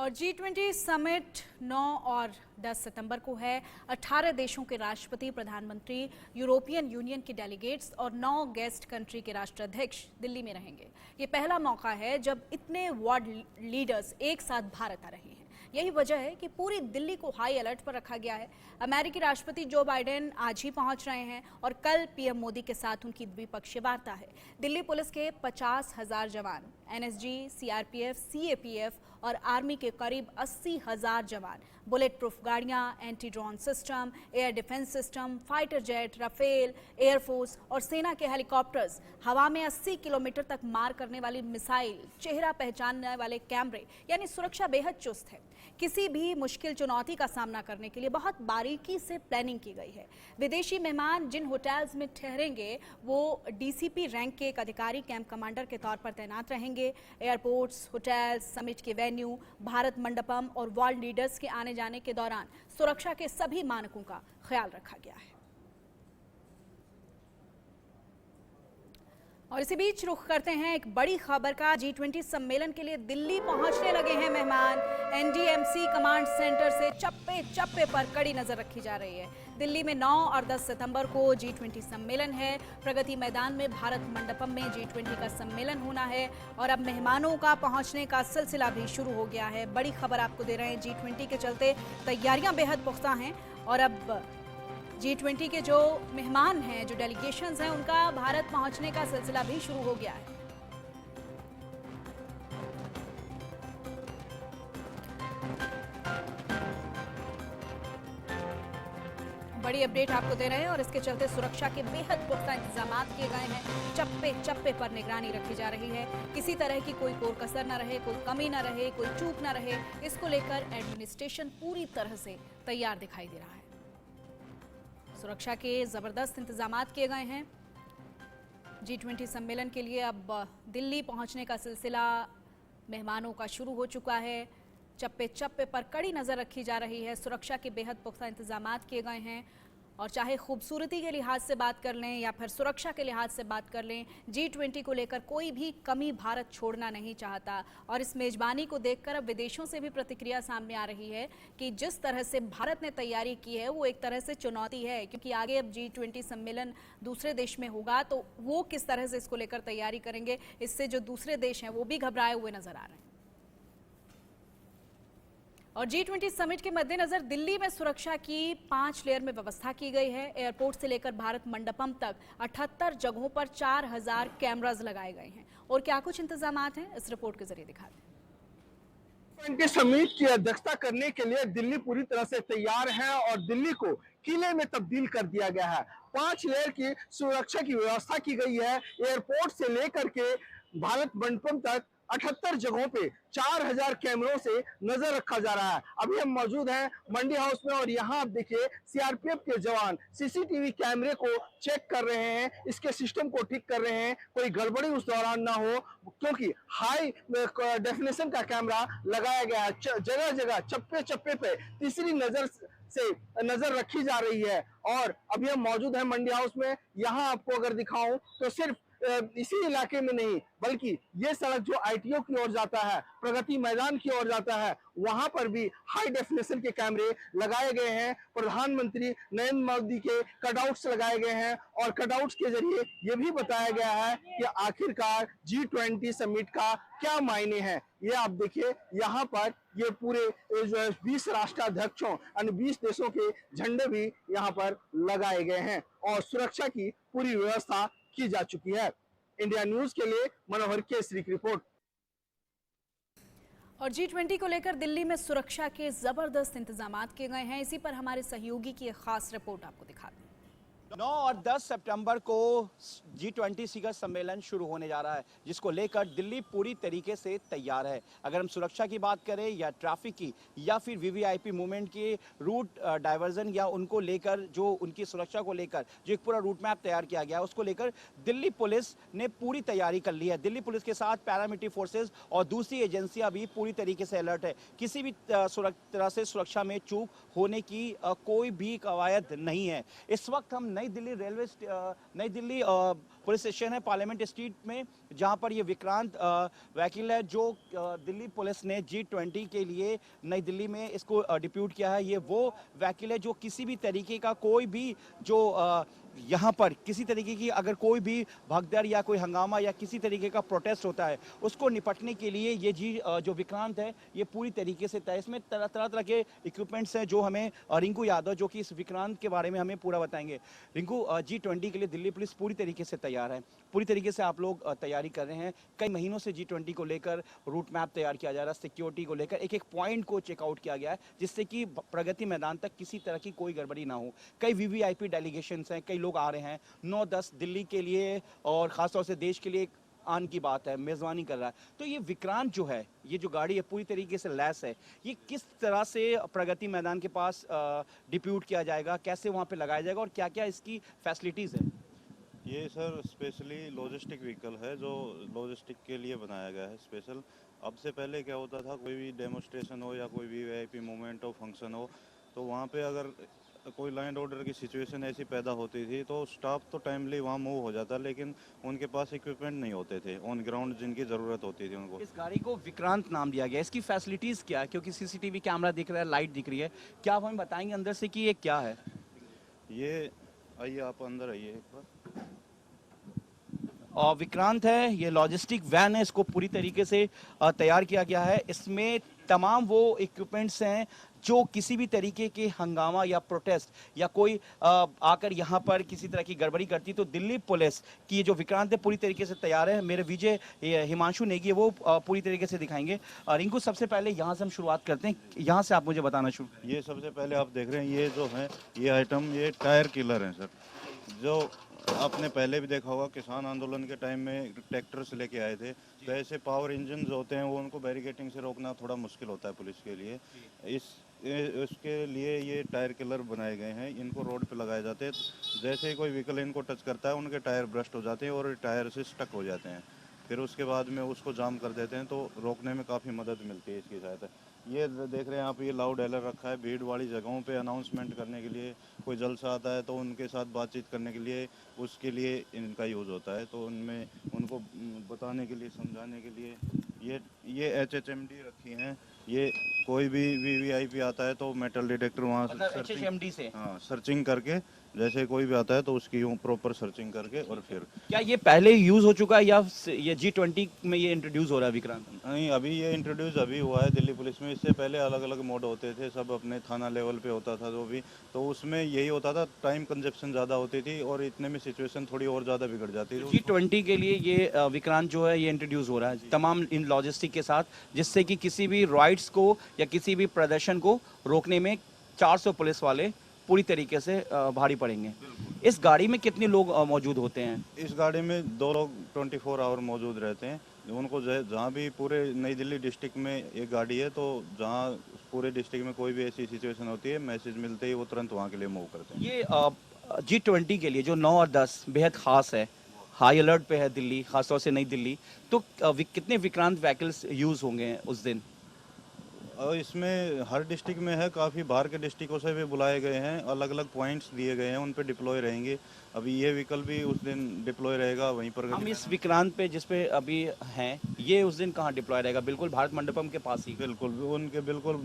और G20 summit 9 और 10 सितंबर को है। 18 देशों के राष्ट्रपति, प्रधानमंत्री, यूरोपियन यूनियन के डेलीगेट्स और 9 गेस्ट कंट्री के राष्ट्राध्यक्ष दिल्ली में रहेंगे। ये पहला मौका है जब इतने वर्ल्ड लीडर्स एक साथ भारत आ रहे हैं। यही वजह है कि पूरी दिल्ली को हाई अलर्ट पर रखा गया है। अमेरिकी राष्ट्रपति जो बाइडेन आज ही पहुंच रहे हैं और कल पीएम मोदी के साथ उनकी द्विपक्षीय वार्ता है। दिल्ली पुलिस के 50,000 जवान, एनएसजी, सीआरपीएफ, सीएपीएफ और आर्मी के करीब 80,000 जवान, बुलेट प्रूफ गाड़ियां, anti drone system, air defence system, fighter jet, Rafale, air force और सेना के हेलीकॉप्टर्स, हवा में 80 किलोमीटर तक मार करने वाली मिसाइल, चेहरा पहचानने वाले कैमरे, यानी सुरक्षा बेहद चुस्त है। किसी भी मुश्किल चुनौती का सामना करने के लिए बहुत बारीकी से प्लानिंग की गई है। विदेशी मेहमान जिन होटल्स में ठहरेंगे वो डीसीपी रैंक के एक अधिकारी कैंप कमांडर के तौर पर तैनात रहेंगे। एयरपोर्ट्स, होटल्स, समिट के वेन्यू, भारत मंडपम और वर्ल्ड लीडर्स के आने जाने के दौरान सुरक्षा के सभी मानकों का ख्याल रखा गया है। और इसी बीच रुख करते हैं एक बड़ी खबर का। G20 सम्मेलन के लिए दिल्ली पहुंचने लगे हैं मेहमान। एनडीएमसी कमांड सेंटर से चप्पे चप्पे पर कड़ी नजर रखी जा रही है। दिल्ली में 9 और 10 सितंबर को G20 सम्मेलन है। प्रगति मैदान में भारत मंडपम में G20 का सम्मेलन होना है और अब मेहमानों का पहुंचने का सिलसिला भी शुरू हो गया है। बड़ी खबर आपको दे रहे हैं, G20 के चलते तैयारियां बेहद पुख्ता हैं और अब G20 के जो मेहमान हैं, जो डेलीगेशंस हैं, उनका भारत पहुंचने का सिलसिला भी शुरू हो गया है। बड़ी अपडेट आपको दे रहे हैं और इसके चलते सुरक्षा के बेहद पुख्ता इंतजाम किए गए हैं। चप्पे चप्पे पर निगरानी रखी जा रही है। किसी तरह की कोई कोर-कसर न रहे, कोई कमी न रहे, कोई चूक न रहे, इसको लेकर एडमिनिस्ट्रेशन पूरी तरह से तैयार दिखाई दे रहा है। सुरक्षा के जबरदस्त इंतजामात किए गए हैं। G20 सम्मेलन के लिए अब दिल्ली पहुंचने का सिलसिला मेहमानों का शुरू हो चुका है। चप्पे चप्पे पर कड़ी नजर रखी जा रही है। सुरक्षा के बेहद पुख्ता इंतजामात किए गए हैं और चाहे खूबसूरती के लिहाज से बात कर लें या फिर सुरक्षा के लिहाज से बात कर लें, G20 को लेकर कोई भी कमी भारत छोड़ना नहीं चाहता। और इस मेजबानी को देखकर अब विदेशों से भी प्रतिक्रिया सामने आ रही है कि जिस तरह से भारत ने तैयारी की है वो एक तरह से चुनौती है, क्योंकि आगे अब G20 सम्मेलन दूसरे देश में होगा तो वो किस तरह से इसको लेकर तैयारी करेंगे, इससे जो दूसरे देश हैं वो भी घबराए हुए नजर आ रहे हैं। और G20 समिट के मद्देनजर दिल्ली में सुरक्षा की 5 लेयर में व्यवस्था की गई है। एयरपोर्ट से लेकर भारत मंडपम तक 78 जगहों पर 4000 कैमरास लगाए गए हैं। और क्या कुछ इंतजामात हैं, इस रिपोर्ट के जरिए दिखाते हैं। G20 समिट की अध्यक्षता करने के लिए दिल्ली पूरी तरह से तैयार है और दिल्ली को किले में तब्दील कर दिया गया है। 5 लेयर की सुरक्षा की व्यवस्था की गई है। एयरपोर्ट से लेकर के भारत मंडपम तक 78 जगहों पे 4000 कैमरों से नजर रखा जा रहा है। अभी हम मौजूद हैं मंडी हाउस में और यहाँ आप देखिए सीआरपीएफ के जवान सीसीटीवी कैमरे को चेक कर रहे हैं, इसके सिस्टम को ठीक कर रहे हैं, कोई गड़बड़ी उस दौरान ना हो, क्योंकि हाई डेफिनेशन का कैमरा लगाया गया है। जगह जगह चप्पे चप्पे पे तीसरी नजर से नजर रखी जा रही है। और अभी हम मौजूद हैं मंडी हाउस में। यहाँ आपको अगर दिखाऊं तो सिर्फ इसी इलाके में नहीं बल्कि ये सड़क जो आईटीओ की ओर जाता है, प्रगति मैदान की ओर जाता है, वहां पर भी हाई डेफिनेशन के कैमरे लगाए गए हैं। प्रधानमंत्री नरेंद्र मोदी के कटआउट्स लगाए गए हैं और कटआउट्स के जरिए ये भी बताया गया है कि आखिरकार G20 समिट का क्या मायने हैं। ये आप देखिए यहाँ पर ये पूरे 20 राष्ट्राध्यक्षों यानी 20 देशों के झंडे भी यहाँ पर लगाए गए हैं और सुरक्षा की पूरी व्यवस्था की जा चुकी है। इंडिया न्यूज के लिए मनोहर केसरी की रिपोर्ट। और G20 को लेकर दिल्ली में सुरक्षा के जबरदस्त इंतजामात किए गए हैं। इसी पर हमारे सहयोगी की एक खास रिपोर्ट आपको दिखाते हैं। 9 और 10 सितंबर को G20 शिखर सम्मेलन शुरू होने जा रहा है, जिसको लेकर दिल्ली पूरी तरीके से तैयार है। अगर हम सुरक्षा की बात करें या ट्रैफिक की या फिर वीवीआईपी मूवमेंट के रूट डाइवर्जन या उनको लेकर जो उनकी सुरक्षा को लेकर जो एक पूरा रूट मैप तैयार किया गया है, उसको लेकर दिल्ली पुलिस ने पूरी तैयारी कर ली है। दिल्ली पुलिस के साथ पैरामिलिट्री फोर्सेज और दूसरी एजेंसियां भी पूरी तरीके से अलर्ट है। किसी भी तरह से सुरक्षा में चूक होने की कोई भी कवायद नहीं है। इस वक्त हम नई दिल्ली पुलिस स्टेशन है पार्लियामेंट स्ट्रीट में, जहां पर ये विक्रांत वकील है जो दिल्ली पुलिस ने G20 के लिए नई दिल्ली में इसको डिप्यूट किया है। ये वो वकील है जो किसी भी तरीके का कोई भी जो यहाँ पर किसी तरीके की अगर कोई भी भगदड़ या कोई हंगामा या किसी तरीके का प्रोटेस्ट होता है उसको निपटने के लिए ये जो विक्रांत है ये पूरी तरीके से तय। इसमें तरह तरह के इक्विपमेंट्स हैं जो हमें रिंकू यादव जो कि इस विक्रांत के बारे में हमें पूरा बताएंगे। रिंकू, G20 के लिए दिल्ली पुलिस पूरी तरीके से तैयार है, पूरी तरीके से आप लोग तैयारी कर रहे हैं। कई महीनों से G20 को लेकर रूट मैप तैयार किया जा रहा है, सिक्योरिटी को लेकर एक एक पॉइंट को चेकआउट किया गया है जिससे कि प्रगति मैदान तक किसी तरह की कोई गड़बड़ी ना हो। कई VVIP डेलीगेशंस हैं, कई लोग आ रहे हैं 9-10 दिल्ली के लिए और खासतौर से देश के लिए आन की बात है, मेजबानी कर रहा है। तो ये विक्रांत जो है, ये जो गाड़ी है पूरी तरीके से लैस है, ये किस तरह से प्रगति मैदान के पास डिप्यूट किया जाएगा, कैसे वहाँ पे लगाया जाएगा और क्या क्या इसकी फैसिलिटीज़ है? ये सर स्पेशली लॉजिस्टिक व्हीकल है जो लॉजिस्टिक के लिए बनाया गया है स्पेशल। अब से पहले क्या होता था, कोई भी डेमोस्ट्रेशन हो या कोई भी वीआईपी मूवमेंट हो, फंक्शन हो, तो वहाँ पे अगर कोई लैंड ऑर्डर की सिचुएशन ऐसी पैदा होती थी तो स्टाफ तो टाइमली वहाँ मूव हो जाता, लेकिन उनके पास इक्विपमेंट नहीं होते थे ऑन ग्राउंड जिनकी ज़रूरत होती थी उनको। इस गाड़ी को विक्रांत नाम दिया गया, इसकी फैसिलिटीज़ क्या है? क्योंकि CCTV कैमरा दिख रहा है, लाइट दिख रही है, क्या आप हमें बताएंगे अंदर से कि ये क्या है? ये आइए आप अंदर आइए एक बार। और विक्रांत है, ये लॉजिस्टिक वैन है, इसको पूरी तरीके से तैयार किया गया है। इसमें तमाम वो इक्विपमेंट्स हैं जो किसी भी तरीके के हंगामा या प्रोटेस्ट या कोई आकर यहाँ पर किसी तरह की गड़बड़ी करती तो दिल्ली पुलिस की ये जो विक्रांत है पूरी तरीके से तैयार है। मेरे विजय हिमांशु नेगी है वो पूरी तरीके से दिखाएंगे। रिंकू, सबसे पहले यहाँ से हम शुरुआत करते हैं, यहाँ से आप मुझे बताना शुरू करें। ये सबसे पहले आप देख रहे हैं ये जो है ये आइटम, ये टायर किलर हैं सर, जो आपने पहले भी देखा होगा किसान आंदोलन के टाइम में ट्रैक्टर से लेके आए थे, तो ऐसे पावर इंजन जो होते हैं वो उनको बैरिकेटिंग से रोकना थोड़ा मुश्किल होता है पुलिस के लिए। उसके लिए ये टायर किलर बनाए गए हैं, इनको रोड पे लगाए जाते हैं, जैसे ही कोई व्हीकल इनको टच करता है उनके टायर ब्रस्ट हो जाते हैं और टायर से स्टक हो जाते हैं, फिर उसके बाद में उसको जाम कर देते हैं, तो रोकने में काफ़ी मदद मिलती है इसकी सहायता। ये देख रहे हैं आप, ये लाउड एलर रखा है भीड़ वाली जगहों पे अनाउंसमेंट करने के लिए, कोई जलसा आता है तो उनके साथ बातचीत करने के लिए, उसके लिए इनका यूज़ होता है, तो उनमें उनको बताने के लिए, समझाने के लिए ये HHMD रखी हैं। ये कोई भी VVIP आता है तो मेटल डिटेक्टर वहाँ मतलब HHMD से सर्चिंग करके, जैसे कोई भी आता है तो उसकी प्रॉपर सर्चिंग करके, और फिर क्या ये पहले यूज हो चुका है या ये G20 में ये इंट्रोड्यूस हो रहा है विक्रांत? नहीं, अभी ये इंट्रोड्यूस अभी हुआ है दिल्ली पुलिस में। इससे पहले अलग अलग मोड होते थे, सब अपने थाना लेवल पे होता था जो भी, तो उसमें यही होता था, टाइम कंजप्शन ज़्यादा होती थी और इतने में सिचुएशन थोड़ी और ज़्यादा बिगड़ जाती थी। G20 के लिए ये विक्रांत जो है ये इंट्रोड्यूस हो रहा है तमाम इन लॉजिस्टिक के साथ, जिससे कि किसी भी राइट्स को या किसी भी प्रदर्शन को रोकने में 400 पुलिस वाले पूरी तरीके से भारी पड़ेंगे। इस गाड़ी में कितने लोग मौजूद होते हैं? इस गाड़ी में 2 लोग 24 आवर मौजूद रहते हैं। उनको जहाँ भी पूरे नई दिल्ली डिस्ट्रिक्ट में एक गाड़ी है, तो जहाँ पूरे डिस्ट्रिक्ट में कोई भी ऐसी सिचुएशन होती है, मैसेज मिलते ही वो तुरंत वहाँ के लिए मूव करते हैं। ये G20 के लिए जो 9 और 10 बेहद खास है, हाई अलर्ट पे है दिल्ली, खासतौर से नई दिल्ली, तो कितने विक्रांत व्हीकल्स यूज़ होंगे उस दिन? और इसमें हर डिस्ट्रिक्ट में है, काफ़ी बाहर के डिस्ट्रिक्टों से भी बुलाए गए हैं, अलग अलग पॉइंट्स दिए गए हैं, उन पे डिप्लॉय रहेंगे। अभी ये व्हीकल भी उस दिन डिप्लॉय रहेगा वहीं पर। हम इस विक्रांत पे जिस पे अभी हैं, ये उस दिन कहाँ डिप्लॉय रहेगा? बिल्कुल भारत मंडपम के पास ही? बिल्कुल, उनके बिल्कुल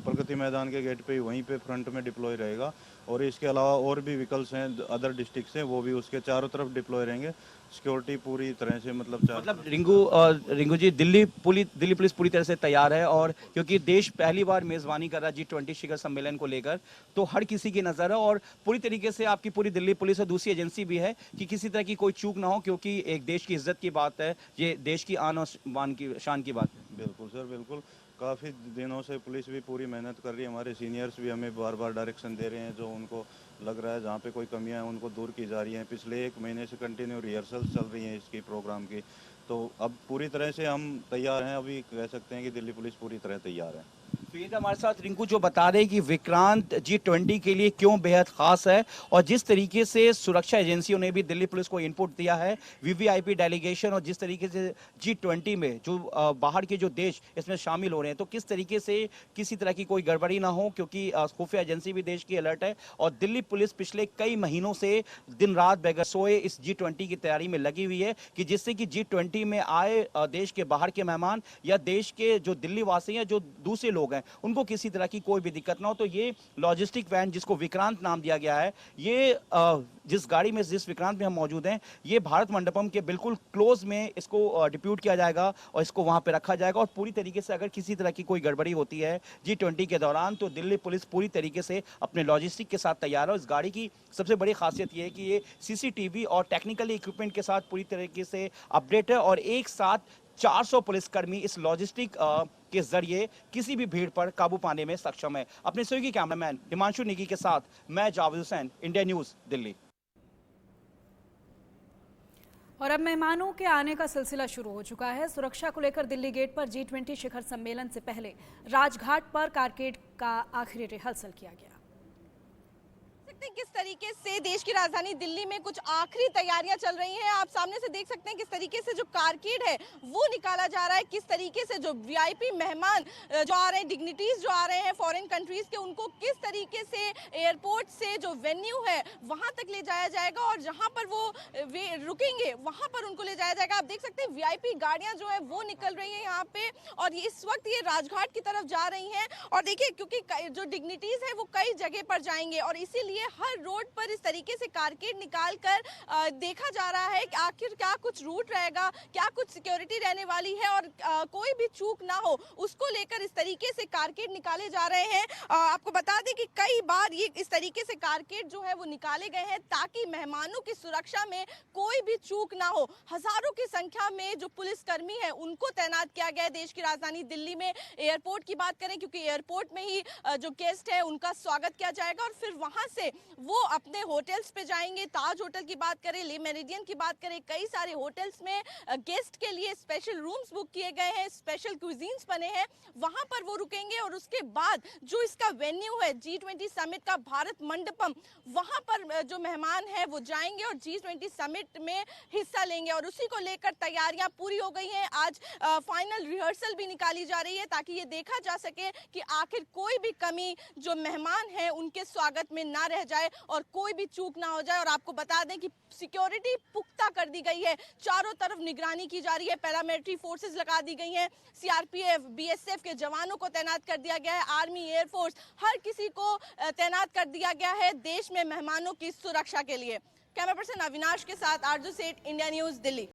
प्रगति मैदान के गेट पे ही, वहीं पे फ्रंट में डिप्लॉय रहेगा। और इसके अलावा और भी व्हीकल्स हैं अदर डिस्ट्रिक्ट से, वो भी उसके चारों तरफ डिप्लॉय रहेंगे। सिक्योरिटी पूरी तरह से मतलब रिंकू जी, दिल्ली पुलिस पूरी तरह से तैयार है, और क्योंकि देश पहली बार मेजबानी कर रहा है G20 शिखर सम्मेलन को लेकर, तो हर किसी की नज़र है और पूरी तरीके से आपकी पूरी दिल्ली पुलिस और दूसरी एजेंसी भी है कि किसी तरह की कोई चूक ना हो, क्योंकि एक देश की इज्जत की बात है, ये देश की आन और शान की बात है। बिल्कुल सर, बिल्कुल। काफ़ी दिनों से पुलिस भी पूरी मेहनत कर रही है, हमारे सीनियर्स भी हमें बार बार डायरेक्शन दे रहे हैं, जो उनको लग रहा है जहाँ पे कोई कमियां हैं उनको दूर की जा रही हैं। पिछले 1 महीने से कंटिन्यू रिहर्सल्स चल रही हैं इसकी प्रोग्राम की, तो अब पूरी तरह से हम तैयार हैं। अभी कह सकते हैं कि दिल्ली पुलिस पूरी तरह तैयार है। तो ये हमारे साथ रिंकू जो बता रहे कि विक्रांत G20 के लिए क्यों बेहद खास है, और जिस तरीके से सुरक्षा एजेंसियों ने भी दिल्ली पुलिस को इनपुट दिया है, VVIP डेलीगेशन, और जिस तरीके से G20 में जो बाहर के जो देश इसमें शामिल हो रहे हैं, तो किस तरीके से किसी तरह की कोई गड़बड़ी ना हो, क्योंकि खुफिया एजेंसी भी देश की अलर्ट है, और दिल्ली पुलिस पिछले कई महीनों से दिन रात बगैर सोए इस G20 की तैयारी में लगी हुई है कि जिससे कि G20 G20 में आए देश के बाहर के मेहमान या देश के जो दिल्ली वासी हैं, जो दूसरे लोग हैं, उनको किसी तरह की कोई भी दिक्कत ना हो। तो ये लॉजिस्टिक वैन, जिसको विक्रांत नाम दिया गया है, ये जिस गाड़ी में, जिस विक्रांत में हम मौजूद हैं, ये भारत मंडपम के बिल्कुल क्लोज में इसको डिप्यूट किया जाएगा और इसको वहां पे रखा जाएगा। और पूरी तरीके से अगर किसी तरह की कोई गड़बड़ी होती है G20 के दौरान, तो दिल्ली पुलिस पूरी तरीके से अपने लॉजिस्टिक के साथ तैयार है। इस गाड़ी की सबसे बड़ी खासियत ये है कि ये CCTV और टेक्निकल इक्विपमेंट के साथ पूरी तरीके से अपडेट है और एक साथ 400 पुलिसकर्मी इस लॉजिस्टिक के जरिए किसी भी भीड़ पर काबू पाने में सक्षम है। अपने सहयोगी कैमरामैन हिमांशु निगी के साथ मैं जावेद हुसैन, इंडिया न्यूज, दिल्ली। और अब मेहमानों के आने का सिलसिला शुरू हो चुका है। सुरक्षा को लेकर दिल्ली गेट पर G20 शिखर सम्मेलन से पहले राजघाट पर कारकेड का आखिरी रिहर्सल किया गया। किस तरीके से देश की राजधानी दिल्ली में कुछ आखिरी तैयारियां चल रही हैं। आप सामने से देख सकते हैं किस तरीके से जो कारकेड है वो निकाला जा रहा है, किस तरीके से जो VIP मेहमान जो आ रहे हैं, डिग्निटीज जो आ रहे हैं फॉरेन कंट्रीज के, उनको किस तरीके से एयरपोर्ट से जो वेन्यू है वहां तक ले जाया जाएगा और जहां पर वो रुकेंगे वहां पर उनको ले जाया जाएगा। आप देख सकते हैं VIP गाड़ियां जो है वो निकल रही है यहाँ पे और इस वक्त ये राजघाट की तरफ जा रही हैं। और देखिए, क्योंकि जो डिग्निटीज है वो कई जगह पर जाएंगे और इसीलिए हर रोड पर इस तरीके से कारकेड निकालकर देखा जा रहा है कि आखिर क्या कुछ रूट रहेगा, क्या कुछ सिक्योरिटी रहने वाली है और कोई भी चूक ना हो, उसको लेकर इस तरीके से कारकेड निकाले जा रहे हैं। आपको बता दें कि कई बार ये इस तरीके से कारकेड जो है वो निकाले गए हैं ताकि मेहमानों की सुरक्षा में कोई भी चूक ना हो। हजारों की संख्या में जो पुलिसकर्मी है उनको तैनात किया गया है देश की राजधानी दिल्ली में। एयरपोर्ट की बात करें, क्योंकि एयरपोर्ट में ही जो गेस्ट है उनका स्वागत किया जाएगा और फिर वहां से वो अपने होटल्स पे जाएंगे। ताज होटल की बात करें, ले मेरिडियन की बात करें, कई सारे होटल्स में गेस्ट के लिए स्पेशल रूम्स बुक किए गए हैं, स्पेशल क्यूजीन्स बने हैं, वहां पर वो रुकेंगे और उसके बाद जो इसका वेन्यू है G20 समिट का, भारत मंडपम, वहां पर जो मेहमान है वो जाएंगे और G20 समिट में हिस्सा लेंगे और उसी को लेकर तैयारियां पूरी हो गई हैं। आज फाइनल रिहर्सल भी निकाली जा रही है ताकि ये देखा जा सके कि आखिर कोई भी कमी जो मेहमान है उनके स्वागत में ना रह जाए और कोई भी चूक ना हो जाए। और आपको बता दें कि सिक्योरिटी पुख्ता कर दी गई है, चारों तरफ निगरानी की जा रही है, पैरामिलिट्री फोर्सेस लगा दी गई हैं, CRPF BSF के जवानों को तैनात कर दिया गया है, आर्मी, एयरफोर्स, हर किसी को तैनात कर दिया गया है देश में मेहमानों की सुरक्षा के लिए। कैमरा पर्सन अविनाश के साथ आरजू सेठ, इंडिया न्यूज, दिल्ली।